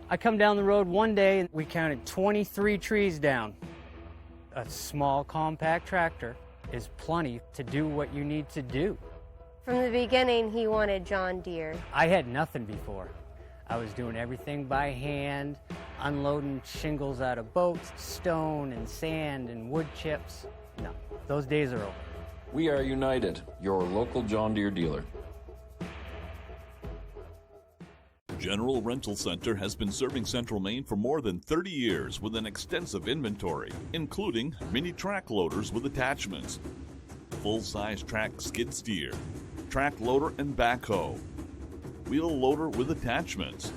I come down the road one day and we counted 23 trees down. A small compact tractor is plenty to do what you need to do. From the beginning, he wanted John Deere. I had nothing before. I was doing everything by hand, unloading shingles out of boats, stone and sand and wood chips. No, those days are over. We are United, your local John Deere dealer. General Rental Center has been serving Central Maine for more than 30 years with an extensive inventory, including mini track loaders with attachments, full-size track skid steer, track loader and backhoe, wheel loader with attachments,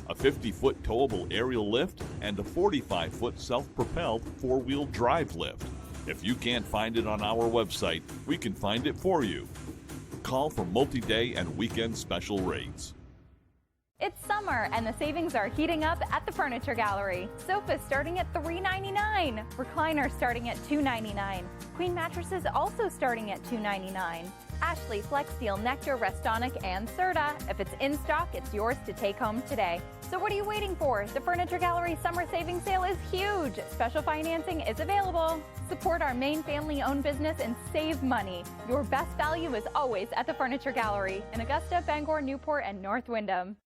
a 50-foot towable aerial lift, and a 45-foot self-propelled four-wheel drive lift. If you can't find it on our website, we can find it for you. Call for multi-day and weekend special rates. It's summer and the savings are heating up at the Furniture Gallery. Sofas starting at $3.99. Recliners starting at $2.99. Queen mattresses also starting at $2.99. Ashley, FlexSteel, Nectar, Restonic, and Serta. If it's in stock, it's yours to take home today. So what are you waiting for? The Furniture Gallery Summer Savings Sale is huge. Special financing is available. Support our Maine family-owned business and save money. Your best value is always at the Furniture Gallery in Augusta, Bangor, Newport, and North Windham.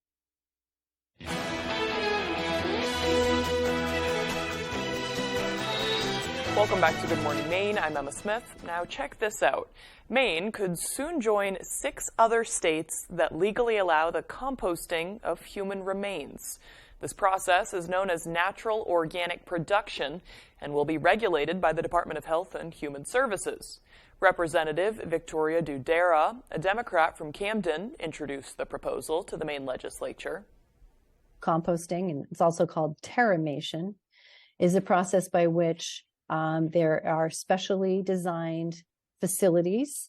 Welcome back to Good Morning Maine. I'm Emma Smith. Now check this out. Maine could soon join 6 other states that legally allow the composting of human remains. This process is known as natural organic production and will be regulated by the Department of Health and Human Services. Representative Victoria Dudera, a Democrat from Camden, introduced the proposal to the Maine legislature. Composting, and it's also called terramation, is a process by which there are specially designed facilities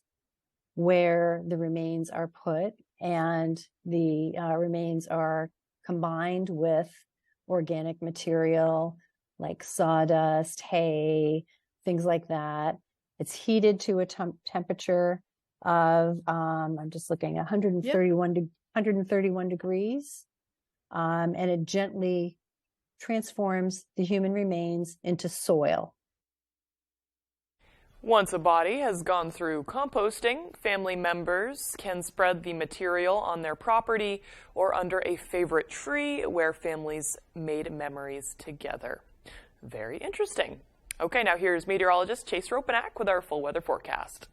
where the remains are put, and the remains are combined with organic material like sawdust, hay, things like that. It's heated to a temperature of, I'm just looking, 131 degrees, and it gently transforms the human remains into soil. Once a body has gone through composting, family members can spread the material on their property or under a favorite tree where families made memories together. Very interesting. Okay, now here's meteorologist Chase Ropenack with our full weather forecast.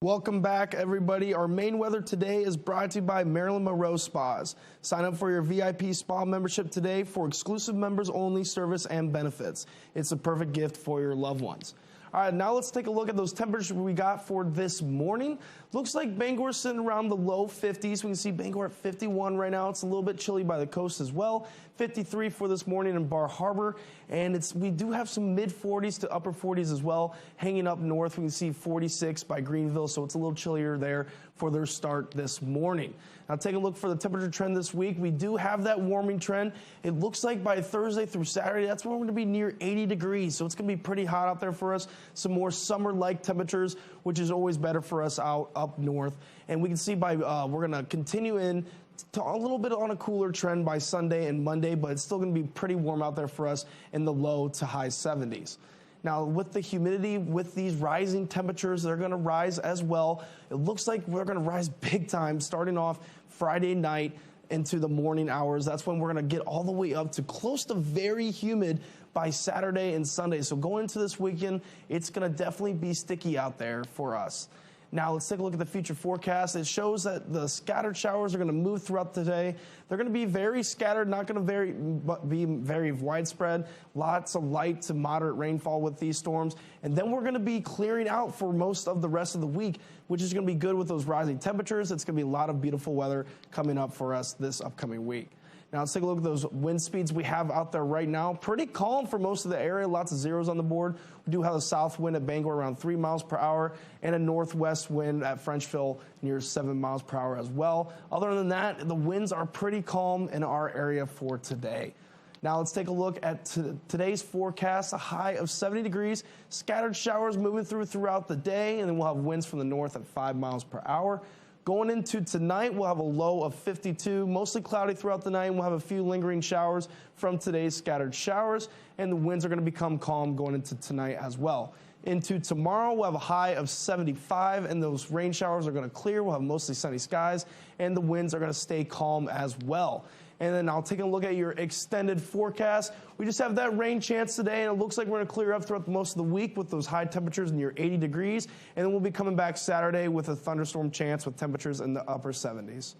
Welcome back, everybody. Our Maine weather today is brought to you by Marilyn Monroe Spas. Sign up for your VIP spa membership today for exclusive members only service and benefits. It's a perfect gift for your loved ones. All right, now let's take a look at those temperatures we got for this morning. Looks like Bangor's sitting around the low 50s. We can see Bangor at 51 right now. It's a little bit chilly by the coast as well. 53 for this morning in Bar Harbor. And we do have some mid 40s to upper 40s as well. Hanging up north, we can see 46 by Greenville. So it's a little chillier there for their start this morning. Now take a look for the temperature trend this week. We do have that warming trend. It looks like by Thursday through Saturday, that's when we're going to be near 80 degrees. So it's going to be pretty hot out there for us. Some more summer-like temperatures, which is always better for us out up north. And we can see by we're going to continue in to a little bit on a cooler trend by Sunday and Monday, but it's still going to be pretty warm out there for us in the low to high 70s. Now, with the humidity, with these rising temperatures, they're going to rise as well. It looks like we're going to rise big time starting off Friday night into the morning hours. That's when we're going to get all the way up to close to very humid by Saturday and Sunday. So going into this weekend, it's going to definitely be sticky out there for us. Now let's take a look at the future forecast. It shows that the scattered showers are going to move throughout the day. They're going to be very scattered, not going to be very widespread. Lots of light to moderate rainfall with these storms. And then we're going to be clearing out for most of the rest of the week, which is going to be good with those rising temperatures. It's going to be a lot of beautiful weather coming up for us this upcoming week. Now let's take a look at those wind speeds we have out there right now. Pretty calm for most of the area, lots of zeros on the board. We do have a south wind at Bangor around 3 miles per hour and a northwest wind at Frenchville near 7 miles per hour as well. Other than that, the winds are pretty calm in our area for today. Now let's take a look at today's forecast, a high of 70 degrees, scattered showers moving throughout the day, and then we'll have winds from the north at 5 miles per hour. Going into tonight, we'll have a low of 52, mostly cloudy throughout the night, and we'll have a few lingering showers from today's scattered showers, and the winds are going to become calm going into tonight as well. Into tomorrow, we'll have a high of 75, and those rain showers are going to clear. We'll have mostly sunny skies, and the winds are going to stay calm as well. And then I'll take a look at your extended forecast. We just have that rain chance today, and it looks like we're going to clear up throughout most of the week with those high temperatures near 80 degrees. And then we'll be coming back Saturday with a thunderstorm chance with temperatures in the upper 70s.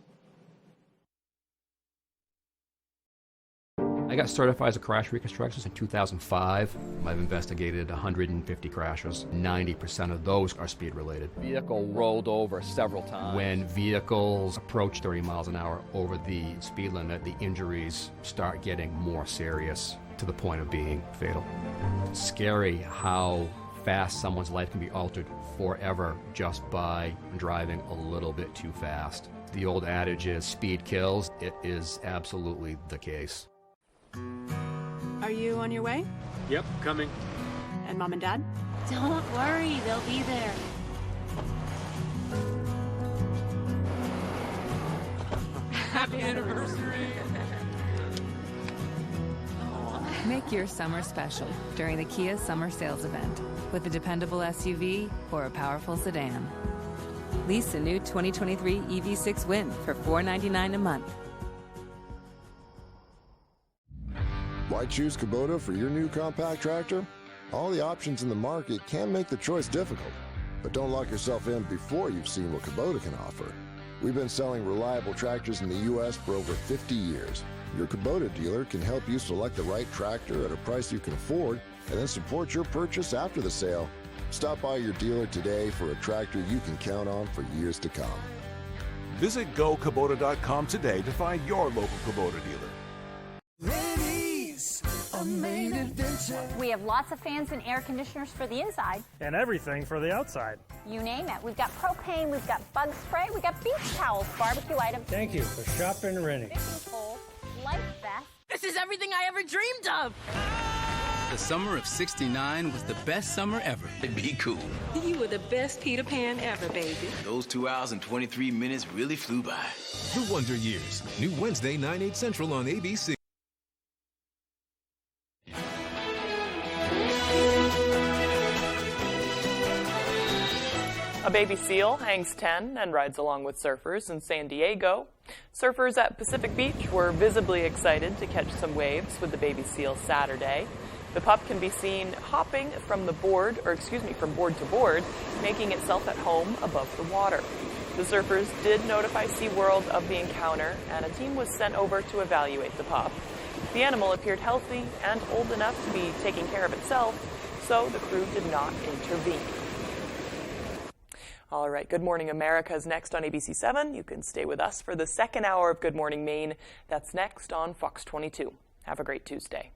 I got certified as a crash reconstructionist in 2005. I've investigated 150 crashes. 90% of those are speed related. Vehicle rolled over several times. When vehicles approach 30 miles an hour over the speed limit, the injuries start getting more serious to the point of being fatal. It's scary how fast someone's life can be altered forever just by driving a little bit too fast. The old adage is speed kills. It is absolutely the case. Are you on your way? Yep, coming. And Mom and Dad? Don't worry, they'll be there. Happy anniversary! Make your summer special during the Kia Summer Sales Event with a dependable SUV or a powerful sedan. Lease a new 2023 EV6 Win for $499 a month. Why choose Kubota for your new compact tractor? All the options in the market can make the choice difficult, but don't lock yourself in before you've seen what Kubota can offer. We've been selling reliable tractors in the U.S. for over 50 years. Your Kubota dealer can help you select the right tractor at a price you can afford and then support your purchase after the sale. Stop by your dealer today for a tractor you can count on for years to come. Visit GoKubota.com today to find your local Kubota dealer. We have lots of fans and air conditioners for the inside. And everything for the outside. You name it. We've got propane, we've got bug spray, we've got beach towels, barbecue items. Thank you for shopping Rennie. Fishing pole, life vest. This is everything I ever dreamed of. The summer of '69 was the best summer ever. Be cool. You were the best Peter Pan ever, baby. Those 2 hours and 23 minutes really flew by. The Wonder Years. New Wednesday, 9/8 Central on ABC. A baby seal hangs 10 and rides along with surfers in San Diego. Surfers at Pacific Beach were visibly excited to catch some waves with the baby seal Saturday. The pup can be seen hopping from board to board, making itself at home above the water. The surfers did notify SeaWorld of the encounter, and a team was sent over to evaluate the pup. The animal appeared healthy and old enough to be taking care of itself, so the crew did not intervene. All right, Good Morning America is next on ABC 7. You can stay with us for the second hour of Good Morning Maine. That's next on Fox 22. Have a great Tuesday.